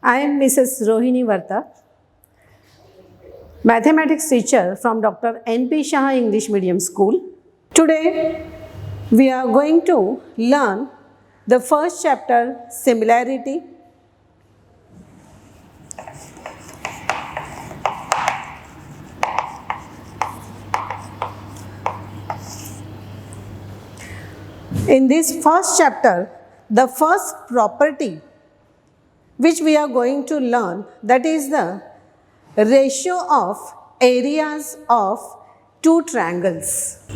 I am Mrs. Rohini Varta, mathematics teacher from Dr. N.P. Shah English Medium School. Today, we are going to learn the first chapter, Similarity. In this first chapter, the first property which we are going to learn, that is the ratio of areas of two triangles.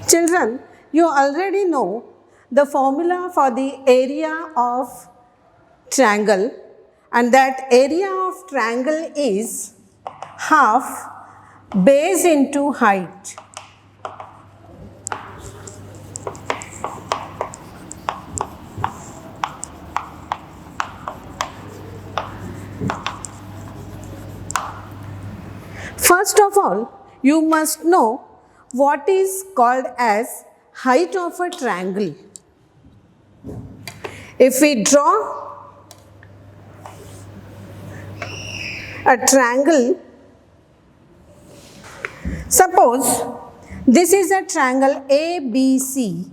Children, you already know the formula for the area of triangle, and that area of triangle is half base into height. First of all, you must know what is called as height of a triangle. If we draw a triangle, suppose this is a triangle ABC,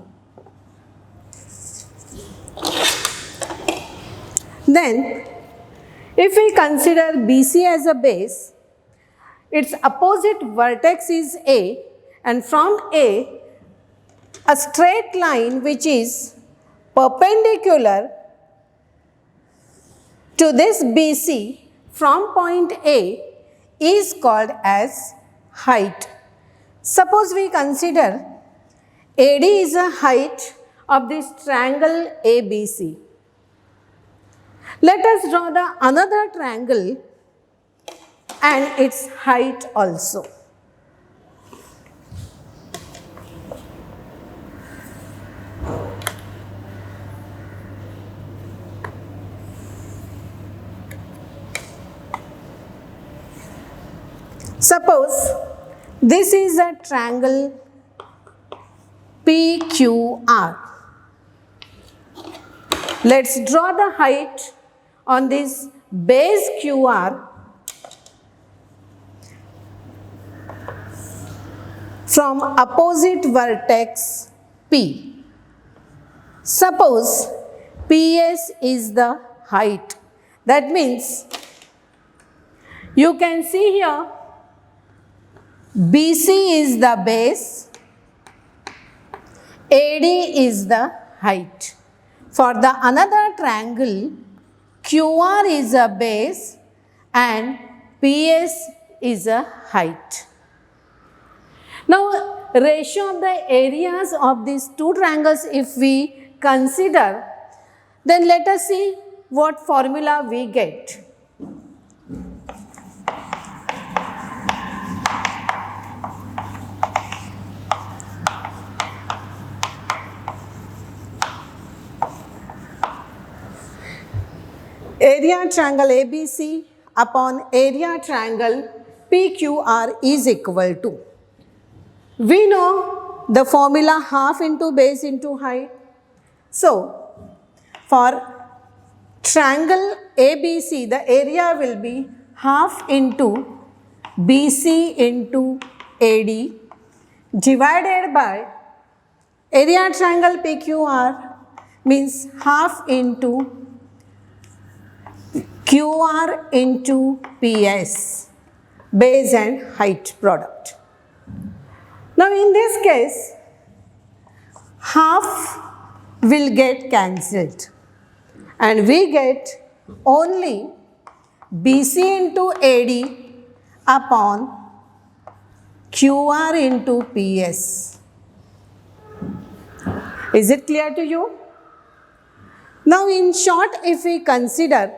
then if we consider BC as a base, its opposite vertex is A, and from A, a straight line which is perpendicular to this BC from point A is called as height. Suppose we consider AD is a height of this triangle ABC. Let us draw the another triangle and its height also. Suppose this is a triangle PQR. Let's draw the height on this base QR from opposite vertex P. Suppose PS is the height. That means you can see here BC is the base, AD is the height. For the another triangle, QR is a base and PS is a height. Now, ratio of the areas of these two triangles if we consider, then let us see what formula we get. Area triangle ABC upon area triangle PQR is equal to, we know the formula half into base into height. So, for triangle ABC, the area will be half into BC into AD divided by area triangle PQR means half into QR into PS, base and height product. Now in this case, half will get cancelled and we get only BC into AD upon QR into PS. Is it clear to you? Now in short, if we consider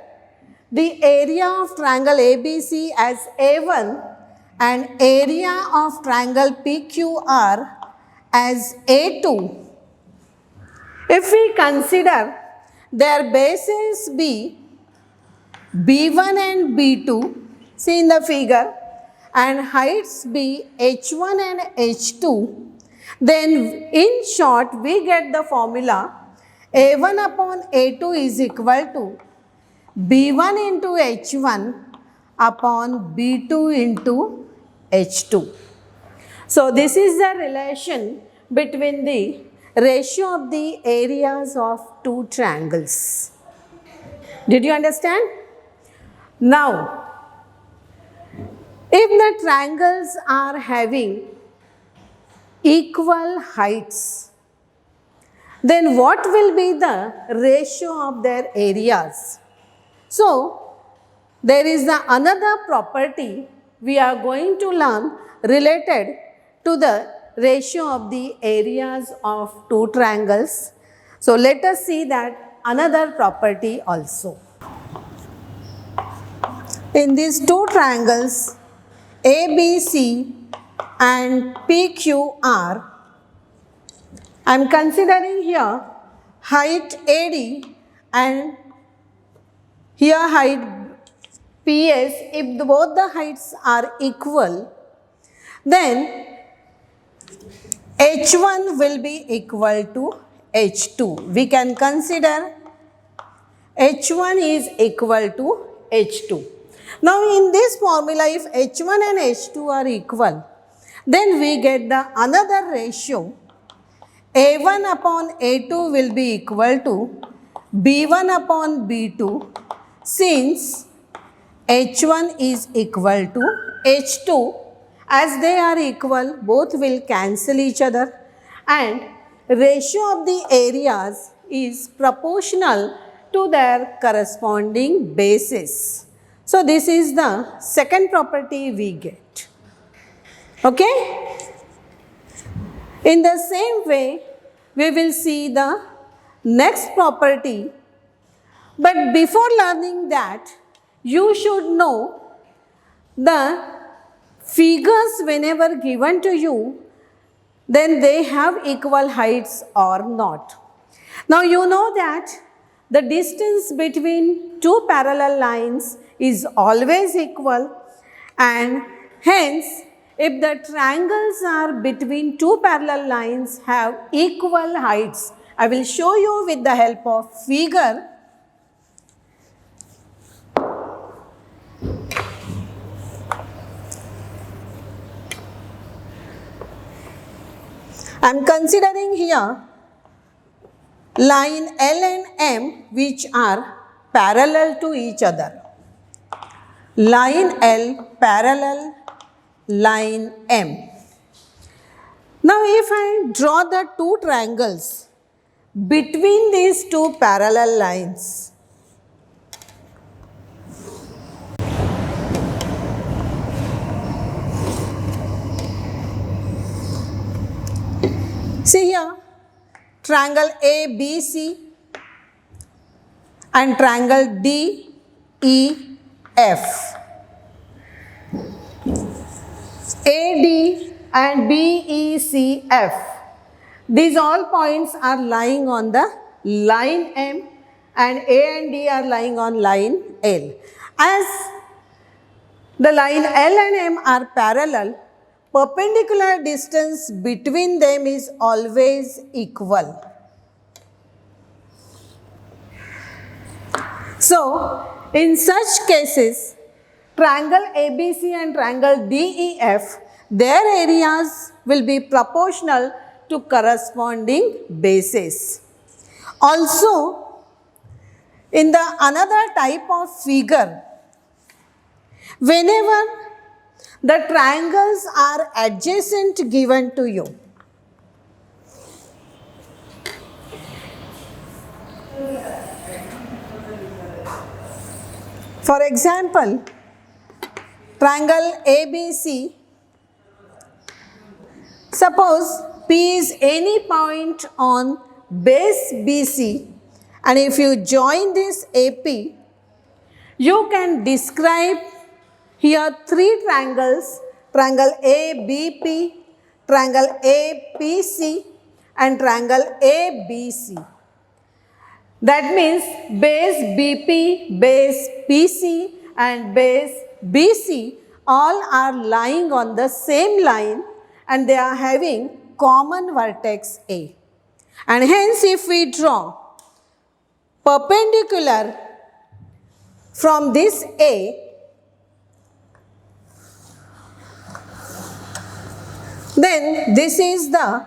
the area of triangle ABC as A1 and area of triangle PQR as A2, if we consider their bases be B1 and B2, see in the figure, and heights be H1 and H2, then in short we get the formula A1 upon A2 is equal to B1 into H1 upon B2 into H2. So this is the relation between the ratio of the areas of two triangles. Did you understand? Now, if the triangles are having equal heights, then what will be the ratio of their areas? So, there is another property we are going to learn related to the ratio of the areas of two triangles. So, let us see that another property also. In these two triangles ABC and PQR, I am considering here height AD and here height PS. If both the heights are equal, then H1 will be equal to H2. We can consider H1 is equal to H2. Now in this formula, if H1 and H2 are equal, then we get the another ratio. A1 upon A2 will be equal to B1 upon B2, since H1 is equal to H2. As they are equal, both will cancel each other, and ratio of the areas is proportional to their corresponding bases. So this is the second property we get. Okay? In the same way, we will see the next property. But before learning that, you should know the figures whenever given to you, then they have equal heights or not. Now you know that the distance between two parallel lines is always equal, and hence if the triangles are between two parallel lines have equal heights, I will show you with the help of figure. I am considering here line L and M which are parallel to each other. Line L parallel line M. Now if I draw the two triangles between these two parallel lines, see here, triangle ABC and triangle DEF. AD and BECF. These all points are lying on the line M, and A and D are lying on line L. As the line L and M are parallel, perpendicular distance between them is always equal. So, in such cases, triangle ABC and triangle DEF, their areas will be proportional to corresponding bases. Also, in the another type of figure, whenever the triangles are adjacent given to you, for example, triangle ABC, suppose P is any point on base BC, and if you join this AP, you can describe here three triangles, triangle ABP, triangle APC and triangle ABC. That means base BP, base PC and base BC all are lying on the same line and they are having common vertex A. And hence if we draw perpendicular from this A, then this is the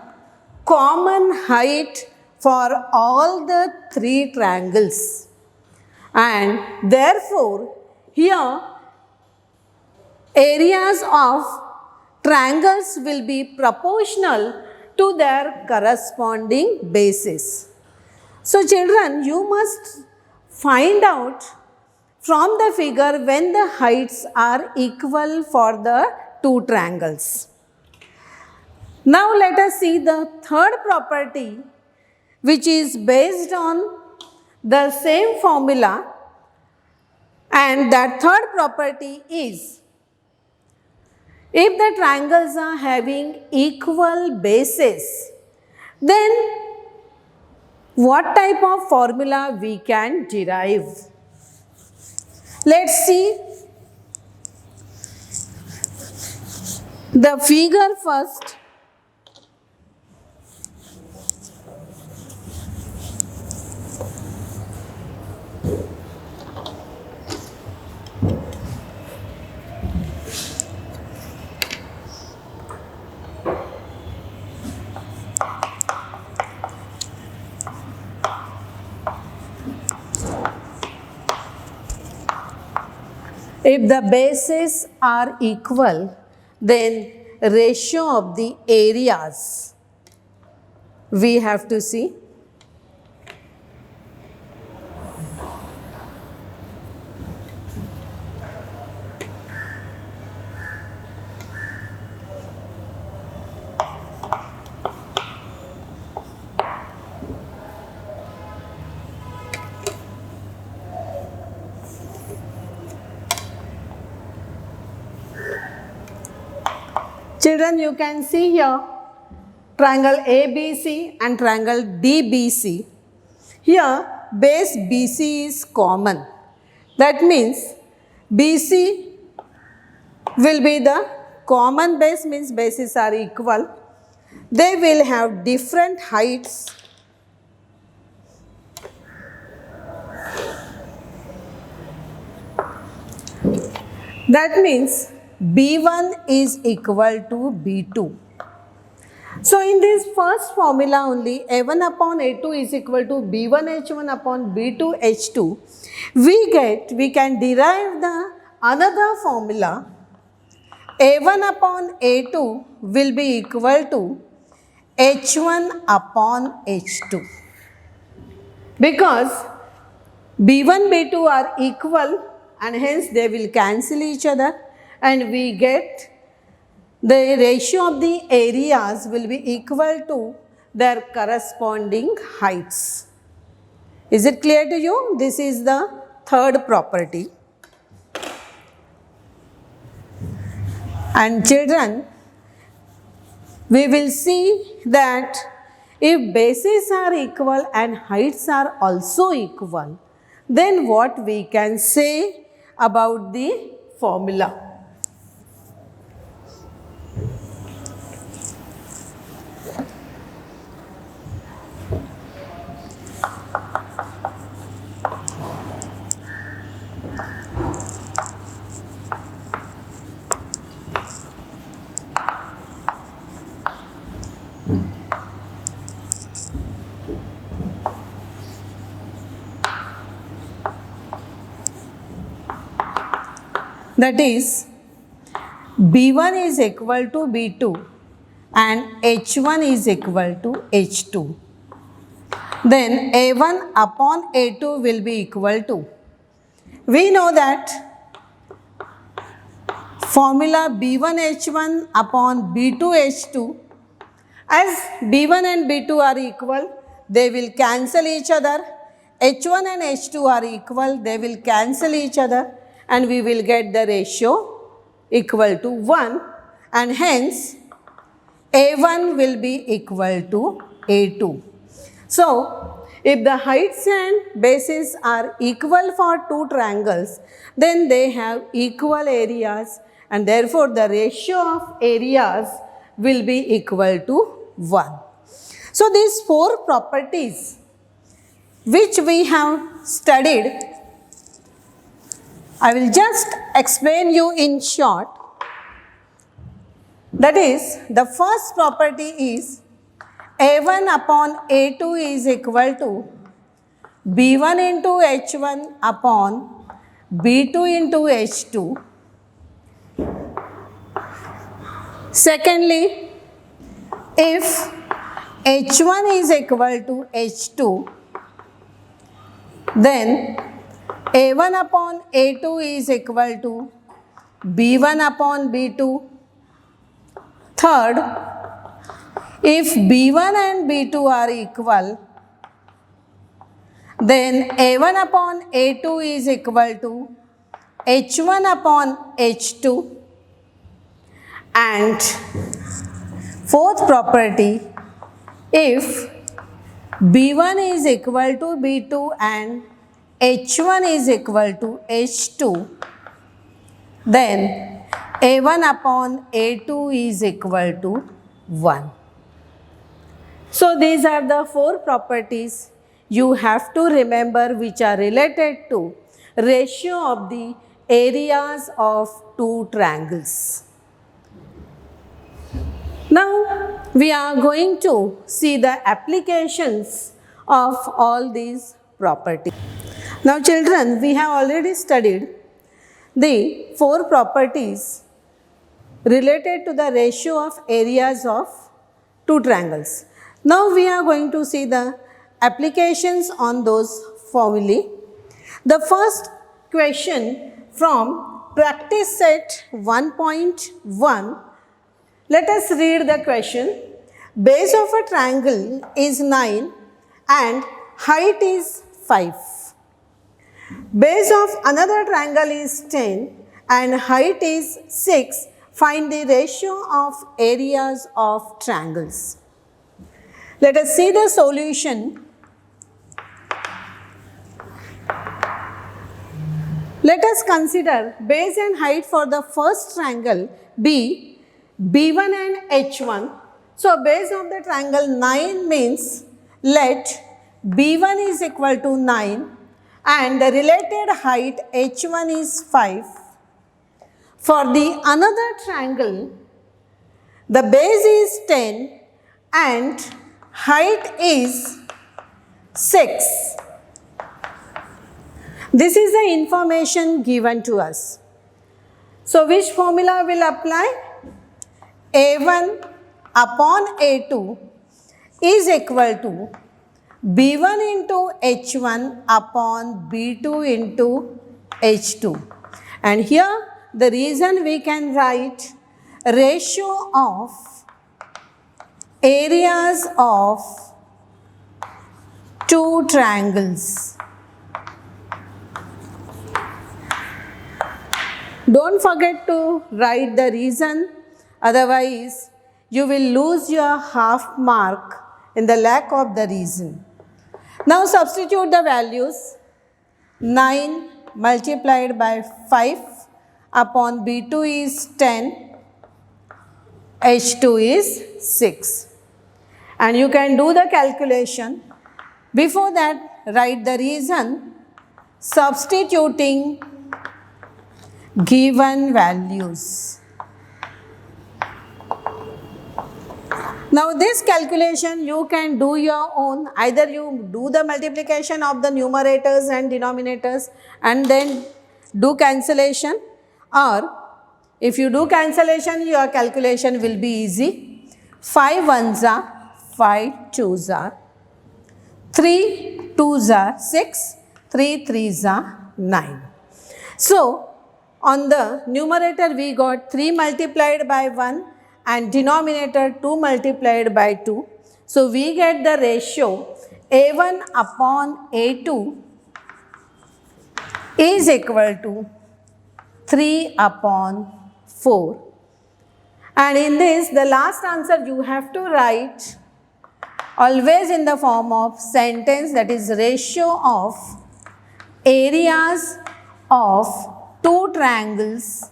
common height for all the three triangles, and therefore here areas of triangles will be proportional to their corresponding bases. So children, you must find out from the figure when the heights are equal for the two triangles. Now let us see the third property, which is based on the same formula, and that third property is, if the triangles are having equal bases, then what type of formula we can derive? Let's see the figure first. If the bases are equal, then ratio of the areas we have to see. Children, you can see here triangle ABC and triangle DBC. Here base BC is common. That means BC will be the common base, means bases are equal. They will have different heights. That means B1 is equal to B2. So in this first formula only, A1 upon A2 is equal to B1 H1 upon B2 H2. We can derive the another formula. A1 upon A2 will be equal to H1 upon H2. Because B1, B2 are equal and hence they will cancel each other, and we get the ratio of the areas will be equal to their corresponding heights. Is it clear to you? This is the third property. And children, we will see that if bases are equal and heights are also equal, then what we can say about the formula? That is, B1 is equal to B2 and H1 is equal to H2. Then A1 upon A2 will be equal to, we know that formula B1 H1 upon B2 H2, as B1 and B2 are equal, they will cancel each other. H1 and H2 are equal, they will cancel each other, and we will get the ratio equal to 1, and hence A1 will be equal to A2. So, if the heights and bases are equal for two triangles, then they have equal areas, and therefore the ratio of areas will be equal to 1. So, these four properties which we have studied I will just explain you in short. That is, the first property is A1 upon A2 is equal to B1 into H1 upon B2 into H2. Secondly, if H1 is equal to H2, then A1 upon A2 is equal to B1 upon B2. Third, if B1 and B2 are equal, then A1 upon A2 is equal to H1 upon H2. And fourth property, if B1 is equal to B2 and H1 is equal to H2, then A1 upon A2 is equal to 1. So these are the four properties you have to remember which are related to ratio of the areas of two triangles. Now we are going to see the applications of all these properties. Now children, we have already studied the four properties related to the ratio of areas of two triangles. Now we are going to see the applications on those formulae. The first question from practice set 1.1. Let us read the question. Base of a triangle is 9 and height is 5. Base of another triangle is 10 and height is 6. Find the ratio of areas of triangles. Let us see the solution. Let us consider base and height for the first triangle be B1 and H1. So base of the triangle 9 means let B1 is equal to 9 and the related height H1 is 5. For the another triangle, the base is 10 and height is 6. This is the information given to us. So which formula will apply? A1 upon A2 is equal to B1 into H1 upon B2 into H2. And here the reason we can write ratio of areas of two triangles. Don't forget to write the reason, otherwise you will lose your half mark in the lack of the reason. Now substitute the values. 9 multiplied by 5 upon B2 is 10, H2 is 6. And you can do the calculation. Before that, write the reason substituting given values. Now this calculation you can do your own. Either you do the multiplication of the numerators and denominators and then do cancellation, or if you do cancellation, your calculation will be easy. 5 ones are 5 twos are 3 twos are 6, 3 threes are 9. So on the numerator we got 3 multiplied by 1 and denominator 2 multiplied by 2. So we get the ratio A1 upon A2 is equal to 3 upon 4. And in this, the last answer you have to write always in the form of sentence, that is ratio of areas of two triangles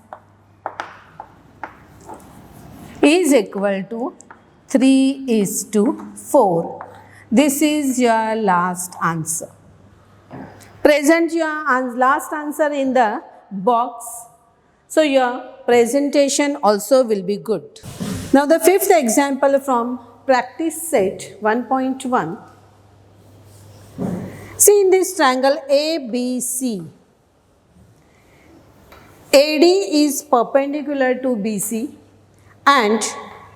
is equal to 3:4. This is your last answer. Present your last answer in the box. So your presentation also will be good. Now the fifth example from practice set 1.1. See in this triangle ABC, AD is perpendicular to BC and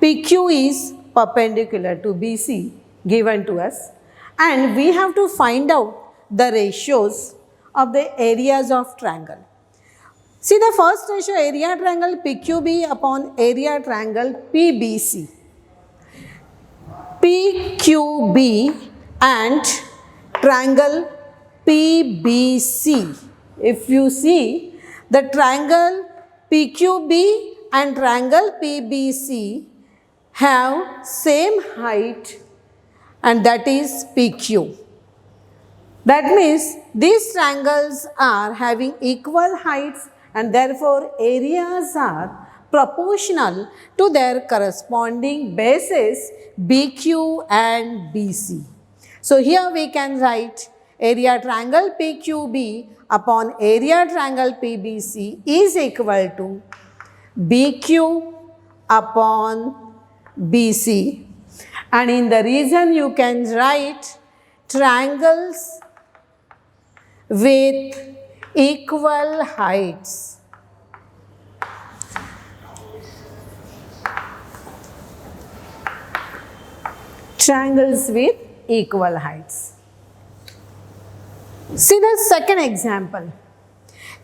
PQ is perpendicular to BC given to us, and we have to find out the ratios of the areas of triangle. See the first ratio, area triangle PQB upon area triangle PBC. PQB and triangle PBC. If you see, the triangle PQB and triangle PBC have same height, and that is PQ. That means these triangles are having equal heights, and therefore areas are proportional to their corresponding bases BQ and BC. So here we can write area triangle PQB upon area triangle PBC is equal to BQ upon BC, and in the region you can write triangles with equal heights. Triangles with equal heights. See the second example.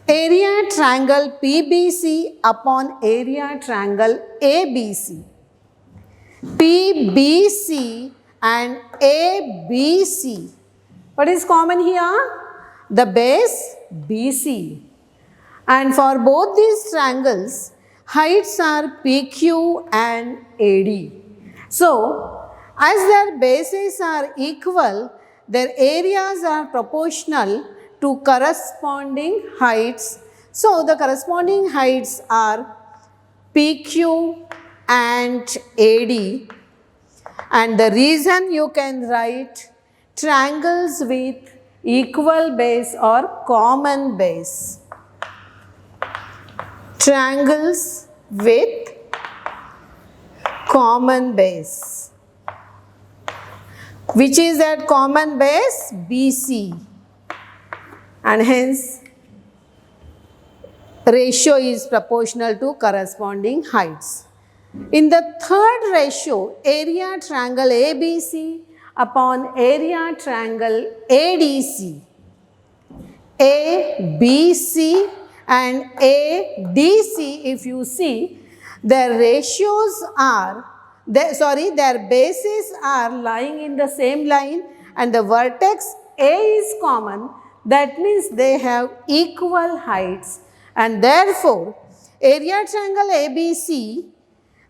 Area triangle PBC upon area triangle ABC. PBC and ABC. What is common here? The base BC. And for both these triangles, heights are PQ and AD. So, as their bases are equal, their areas are proportional to corresponding heights. So, the corresponding heights are PQ and AD. And the reason you can write triangles with equal base or common base. Triangles with common base. Which is that common base? BC. And hence ratio is proportional to corresponding heights. In the third ratio, area triangle ABC upon area triangle ADC. ABC and ADC, if you see, their ratios are, their bases are lying in the same line, and the vertex A is common. That means they have equal heights, and therefore area triangle ABC,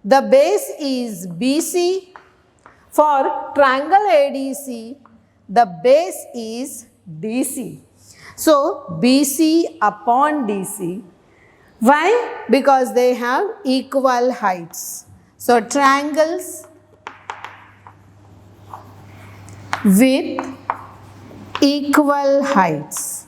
the base is BC. For triangle ADC, the base is DC. So BC upon DC. Why? Because they have equal heights. So triangles with equal heights.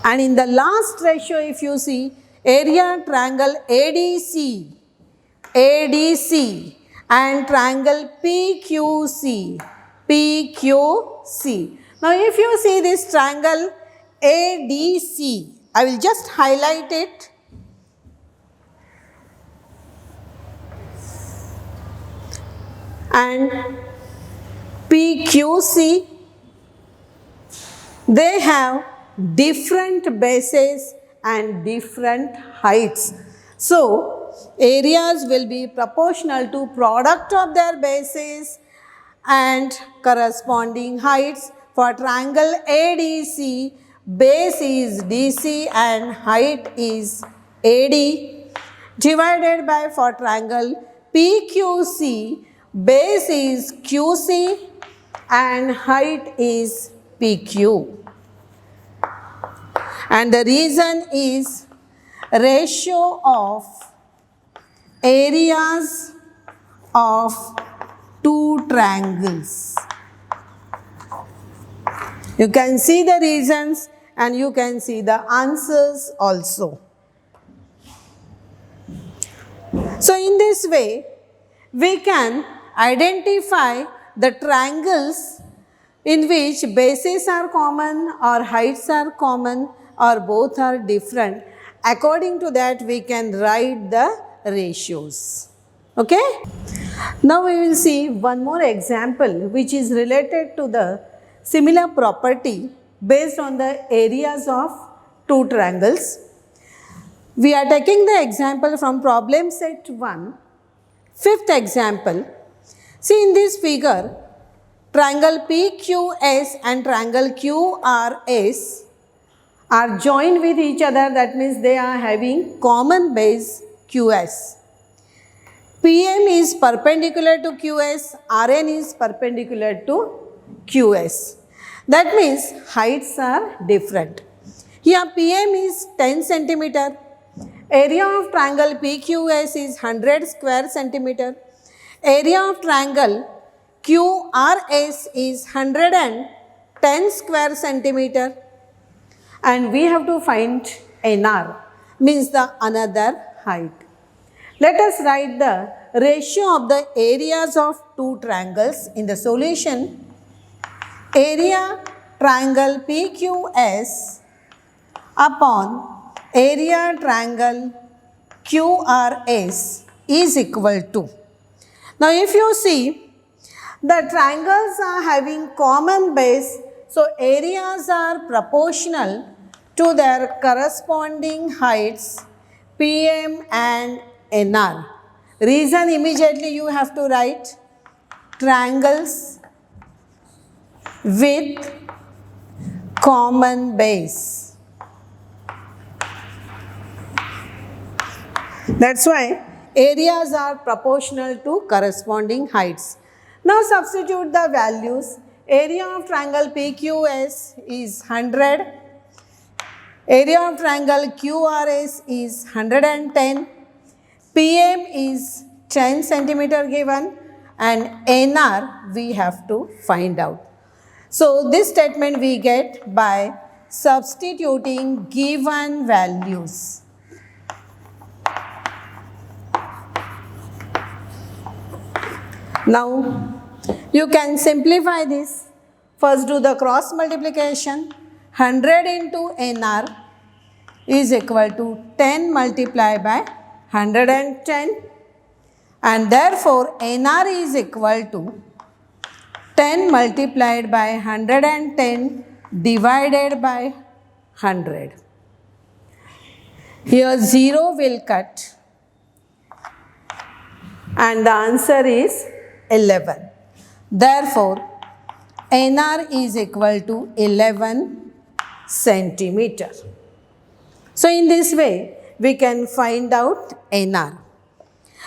And in the last ratio, if you see, area triangle ADC and triangle PQC. Now if you see this triangle ADC, I will just highlight it. And PQC, they have different bases and different heights. So, areas will be proportional to product of their bases and corresponding heights. For triangle ADC, base is DC and height is AD, divided by for triangle PQC, base is QC and height is PQ. And the reason is ratio of areas of two triangles. You can see the reasons and you can see the answers also. So in this way, we can identify the triangles in which bases are common or heights are common or both are different. According to that, we can write the ratios. Okay? Now we will see one more example which is related to the similar property based on the areas of two triangles. We are taking the example from problem set 1. Fifth example. See in this figure, triangle PQS and triangle QRS are joined with each other, that means they are having common base QS. PM is perpendicular to QS, RN is perpendicular to QS. That means heights are different. Here PM is 10 centimeter. Area of triangle PQS is 100 square centimeter. Area of triangle QRS is 110 square centimeter. And we have to find NR, means the another height. Let us write the ratio of the areas of two triangles in the solution. Area triangle PQS upon area triangle QRS is equal to. Now if you see, the triangles are having common base, so areas are proportional to their corresponding heights PM and NR. Reason immediately you have to write triangles with common base. That's why areas are proportional to corresponding heights. Now substitute the values. Area of triangle PQS is 100. Area of triangle QRS is 110. PM is 10 centimeter given and NR we have to find out. So this statement we get by substituting given values. Now you can simplify this. First do the cross multiplication. 100 into NR is equal to 10 multiplied by 110, and therefore NR is equal to 10 multiplied by 110 divided by 100. Here 0 will cut and the answer is 11. Therefore, NR is equal to 11 centimeter. So in this way, we can find out NR.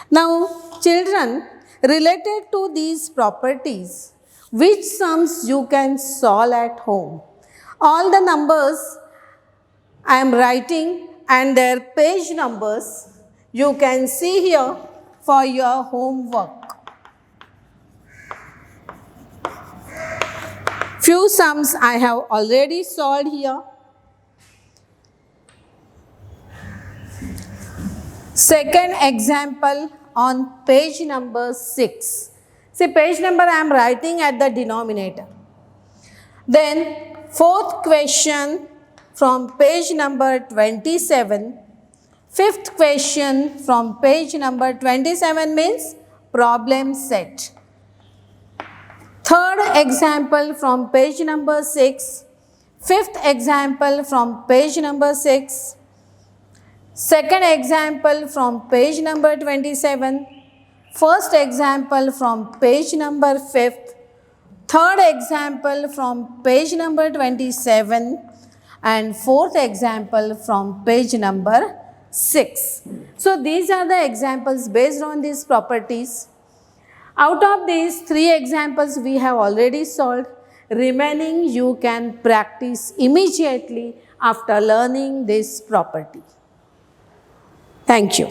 Now, children, related to these properties, which sums you can solve at home? All the numbers I am writing and their page numbers you can see here for your homework. Few sums I have already solved here. Second example on page number 6. See, page number I am writing at the denominator. Then fourth question from page number 27. Fifth question from page number 27 means problem set. Third example from page number 6. Fifth example from page number 6. Second example from page number 27. First example from page number 5th. Third example from page number 27. And fourth example from page number 6. So these are the examples based on these properties. Out of these 3 examples we have already solved. Remaining you can practice immediately after learning this property. Thank you.